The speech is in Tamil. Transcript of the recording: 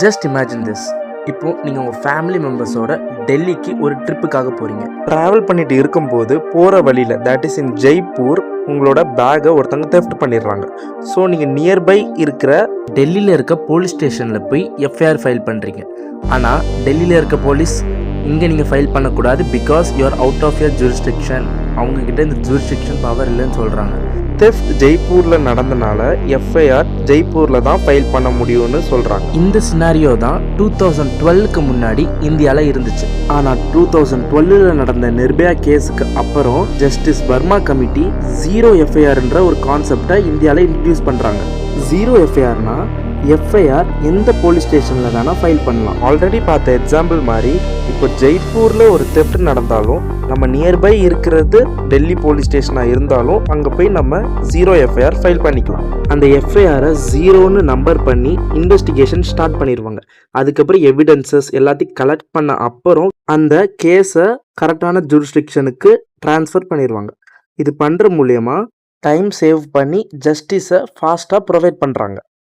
Just imagine this. இப்போ நீங்கள் உங்கள் ஃபேமிலி மெம்பர்ஸோட டெல்லிக்கு ஒரு ட்ரிப்புக்காக போகிறீங்க. ட்ராவல் பண்ணிட்டு இருக்கும்போது போகிற வழியில், தட் இஸ் இன் ஜெய்ப்பூர், உங்களோட பேக்கை ஒருத்தங்க தெஃப்ட் பண்ணிடுறாங்க. ஸோ நீங்கள் நியர்பை இருக்கிற டெல்லியில் இருக்க போலீஸ் ஸ்டேஷனில் போய் எஃப்ஐஆர் ஃபைல் பண்ணுறீங்க. ஆனால் டெல்லியில் இருக்க போலீஸ் இங்கே நீங்கள் ஃபைல் பண்ணக்கூடாது, because you're out of your jurisdiction. அவங்கக்கிட்ட இந்த ஜூரிஸ்டிக்ஷன் பவர் இல்லைன்னு சொல்கிறாங்க. தெஃப்ட் ஜெய்ப்பூரில் நடந்தனால எஃப்ஐஆர் ஜெய்ப்பூரில் தான் ஃபைல் பண்ண முடியும்னு சொல்கிறாங்க. இந்த சினாரியோ தான் 2012க்கு முன்னாடி இந்தியாவில் இருந்துச்சு. ஆனால் 2012 நடந்த நிர்பயா கேஸுக்கு அப்புறம் ஜஸ்டிஸ் வர்மா கமிட்டி ஜீரோ எஃப்ஐஆர்ன்ற ஒரு கான்செப்டை இந்தியாவில் இன்ட்ரடியூஸ் பண்ணுறாங்க. ஜீரோ எஃப்ஐஆர்னா எஃப்ஐஆர் எந்த போலீஸ் ஸ்டேஷனில் வேணால் ஃபைல் பண்ணலாம். ஆல்ரெடி பார்த்த எக்ஸாம்பிள் மாதிரி இப்போ ஜெய்ப்பூரில் ஒரு தெஃப்ட் நடந்தாலும் நம்ம நியர்பை இருக்கிறது டெல்லி போலீஸ் ஸ்டேஷனாக இருந்தாலும் அங்கே போய் நம்ம ஜீரோ எஃப்ஐஆர் ஃபைல் பண்ணிக்கலாம். அந்த எஃப்ஐஆரை ஜீரோன்னு நம்பர் பண்ணி இன்வெஸ்டிகேஷன் ஸ்டார்ட் பண்ணிடுவாங்க. அதுக்கப்புறம் எவிடன்சஸ் எல்லாத்தையும் கலெக்ட் பண்ண அப்புறம் அந்த கேஸை கரெக்டான ஜூரிஸ்டிக்ஷனுக்கு ட்ரான்ஸ்ஃபர் பண்ணிடுவாங்க. இது பண்ணுற மூலயமா டைம் சேவ் பண்ணி ஜஸ்டிஸை ஃபாஸ்ட்டாக ப்ரொவைட் பண்ணுறாங்க.